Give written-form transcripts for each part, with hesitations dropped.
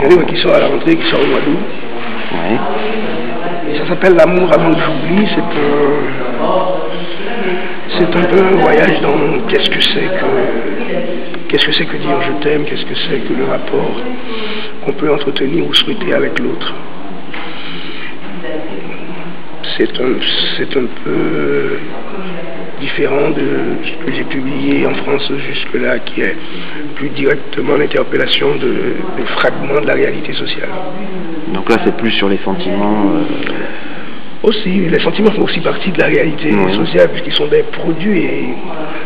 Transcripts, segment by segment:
un livre qui sort à la rentrée, qui sort au mois d'août. Oui. Et ça s'appelle L'amour avant que j'oublie. C'est un peu un voyage dans qu'est-ce que c'est que dire je t'aime, qu'est-ce que c'est que le rapport qu'on peut entretenir ou souhaiter avec l'autre. C'est un peu différent de ce que j'ai publié en France jusque-là, qui est plus directement l'interpellation de fragments de la réalité sociale. Donc là, c'est plus sur les sentiments. Aussi, les sentiments font aussi partie de la réalité sociale, puisqu'ils sont des produits, et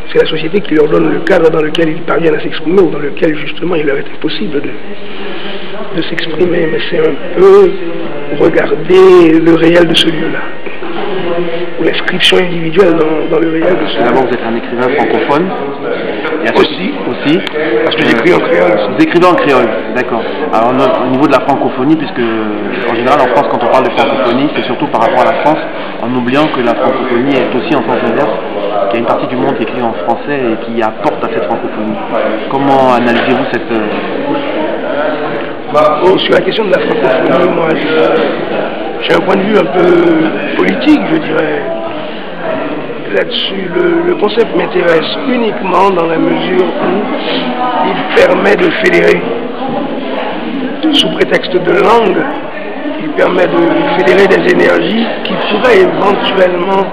c'est la société qui leur donne le cadre dans lequel ils parviennent à s'exprimer, ou dans lequel justement il leur est impossible de s'exprimer. Mais c'est un peu regarder le réel de ce lieu-là, ou l'inscription individuelle dans le réel de ce lieu-là. D'abord, vous êtes un écrivain francophone. Aussi. Parce que j'écris en créole aussi. Vous écrivez en créole, d'accord. Alors au niveau de la francophonie, puisque en général en France quand on parle de francophonie, c'est surtout par rapport à la France, en oubliant que la francophonie est aussi en sens inverse, qu'il y a une partie du monde qui écrit en français et qui apporte à cette francophonie. Comment analysez-vous cette... Sur la question de la francophonie, moi j'ai un point de vue un peu politique, je dirais. Là-dessus, le concept m'intéresse uniquement dans la mesure où il permet de fédérer, sous prétexte de langue, il permet de fédérer des énergies qui pourraient éventuellement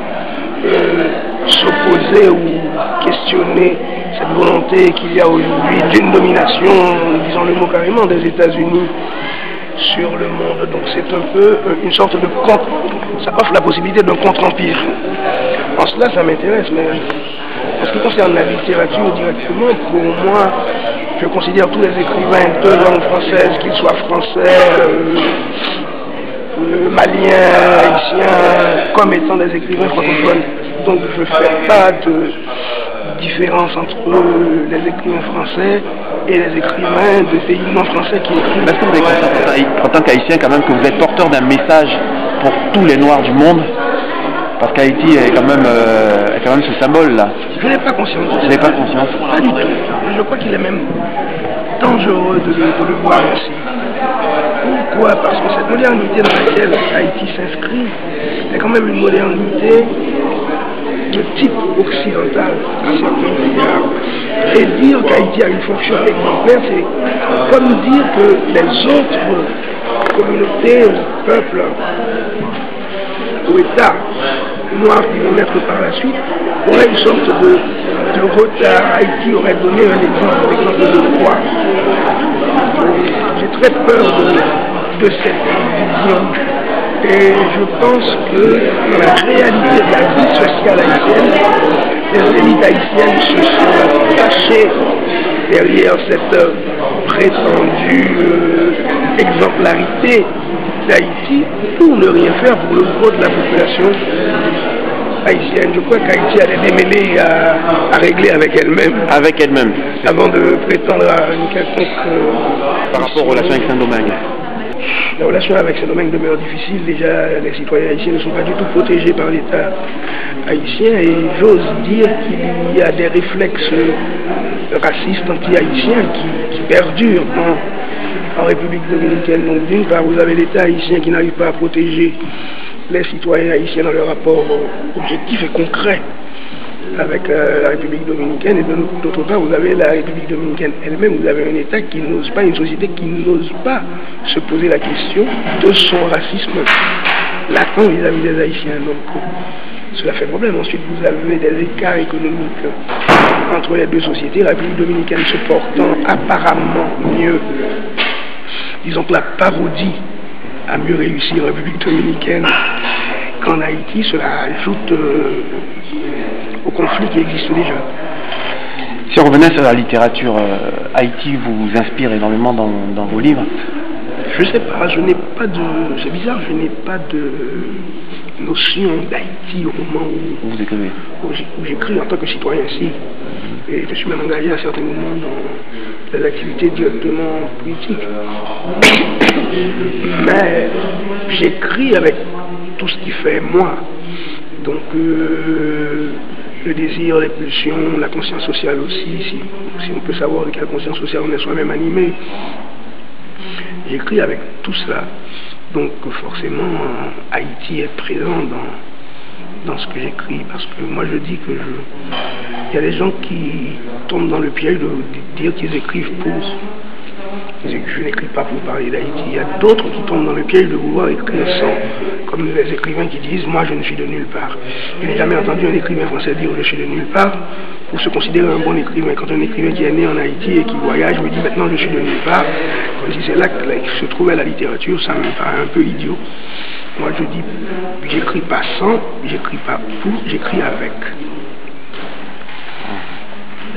s'opposer ou questionner cette volonté qu'il y a aujourd'hui d'une domination, disons le mot carrément, des États-Unis sur le monde. Donc c'est un peu une sorte de contre, ça offre la possibilité d'un contre-empire. En cela, ça m'intéresse, mais en ce qui concerne la littérature directement, pour moi, je considère tous les écrivains de langue française, qu'ils soient français, maliens, haïtiens, comme étant des écrivains francophones. Donc je ne fais pas de différence entre les écrivains français et les écrivains de pays non français qui écrivent. Est-ce que vous avez conscience, en tant qu'haïtien, quand même, que vous êtes porteur d'un message pour tous les Noirs du monde? Parce qu'Haïti est quand même ce symbole-là. Je n'ai pas conscience. Vous n'avez pas conscience? Pas du tout. Je crois qu'il est même dangereux de le voir ainsi. Pourquoi? Parce que cette modernité dans laquelle Haïti s'inscrit est quand même une modernité de type occidental à certains égards. Et dire qu'Haïti a une fonction exemplaire, c'est comme dire que les autres communautés ou peuples ou États noirs qui vont naître par la suite auraient une sorte de retard. Haïti aurait donné un exemple de quoi. J'ai très peur de cette vision. Et je pense que dans la réalité de la vie sociale haïtienne, les élites haïtiennes se sont cachées derrière cette prétendue exemplarité d'Haïti pour ne rien faire pour le gros de la population haïtienne. Je crois qu'Haïti a des démêlés à régler avec elle-même. Avec elle-même. Avant de prétendre à une quelconque... par rapport aux relations avec Saint-Domingue. La relation avec Saint-Domingue demeure difficile. Déjà, les citoyens haïtiens ne sont pas du tout protégés par l'État haïtien et j'ose dire qu'il y a des réflexes racistes anti-haïtiens qui perdurent en République dominicaine. Donc d'une part, vous avez l'État haïtien qui n'arrive pas à protéger les citoyens haïtiens dans leur rapport objectif et concret avec la République dominicaine, et d'autre part, vous avez la République dominicaine elle-même, vous avez un État qui n'ose pas, une société qui n'ose pas se poser la question de son racisme latent vis-à-vis des Haïtiens. Donc cela fait problème. Ensuite, vous avez des écarts économiques entre les deux sociétés, la République dominicaine se portant apparemment mieux. Disons que la parodie a mieux réussi en République dominicaine qu'en Haïti. Cela ajoute au conflit qui existe déjà. Si on revenait sur la littérature, Haïti vous inspire énormément dans vos livres? Je sais pas, je n'ai pas de... C'est bizarre, je n'ai pas de notion d'Haïti au moment où vous écrivez, où j'écris en tant que citoyen ici. Et je suis même engagé à certains moments dans des activités directement politiques. Mais j'écris avec tout ce qui fait moi. Donc le désir, les pulsions, la conscience sociale aussi, si on peut savoir de quelle conscience sociale on est soi-même animé. j'écris avec tout cela. Donc forcément, Haïti est présent dans ce que j'écris, parce que moi je dis que il y a des gens qui tombent dans le piège de dire qu'ils écrivent pour. Je n'écris pas pour parler d'Haïti. Il y a d'autres qui tombent dans le piège de vouloir écrire sans, comme les écrivains qui disent « moi je ne suis de nulle part ». Je n'ai jamais entendu un écrivain français dire « je suis de nulle part » pour se considérer un bon écrivain. Quand un écrivain qui est né en Haïti et qui voyage me dit « maintenant je suis de nulle part », comme si c'est là que se trouvait la littérature, ça me paraît un peu idiot. Moi je dis « j'écris pas sans, j'écris pas pour, j'écris avec ».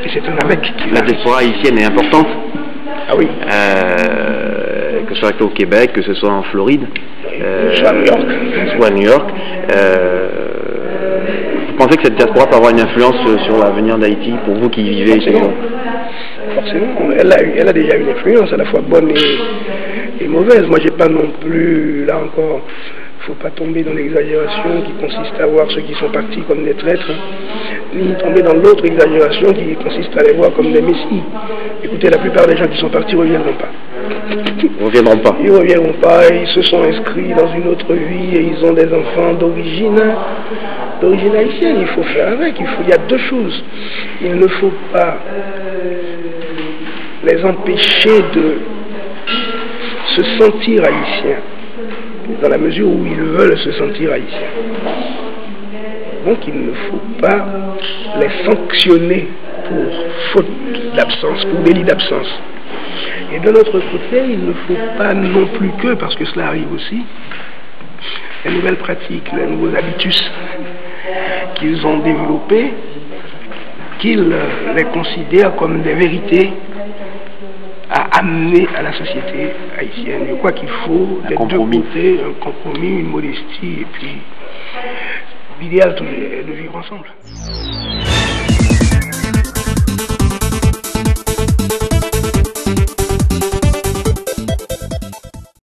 Et c'est un avec qui... La diaspora haïtienne est importante. Ah oui. Que ce soit au Québec, que ce soit en Floride, soit à New York. Soit à New York. Vous pensez que cette diaspora peut avoir une influence sur l'avenir d'Haïti pour vous qui y vivez ici? Forcément, elle a déjà une influence à la fois bonne et mauvaise. Moi, j'ai pas non plus, là encore, il ne faut pas tomber dans l'exagération qui consiste à voir ceux qui sont partis comme des traîtres, ni tomber dans l'autre exagération qui consiste à les voir comme des messies. Écoutez, la plupart des gens qui sont partis ne reviendront pas. Ils ne reviendront pas. Ils ne reviendront pas, ils se sont inscrits dans une autre vie et ils ont des enfants d'origine haïtienne. Il faut faire avec, il y a deux choses. Il ne faut pas les empêcher de se sentir haïtiens, dans la mesure où ils veulent se sentir haïtiens. Donc il ne faut pas les sanctionner pour faute d'absence, pour délit d'absence. Et de l'autre côté, il ne faut pas non plus que, parce que cela arrive aussi, les nouvelles pratiques, les nouveaux habitus qu'ils ont développés, qu'ils les considèrent comme des vérités à amener à la société haïtienne. Je crois qu'il faut des deux côtés un compromis, une modestie, et puis l'idéal est de vivre ensemble.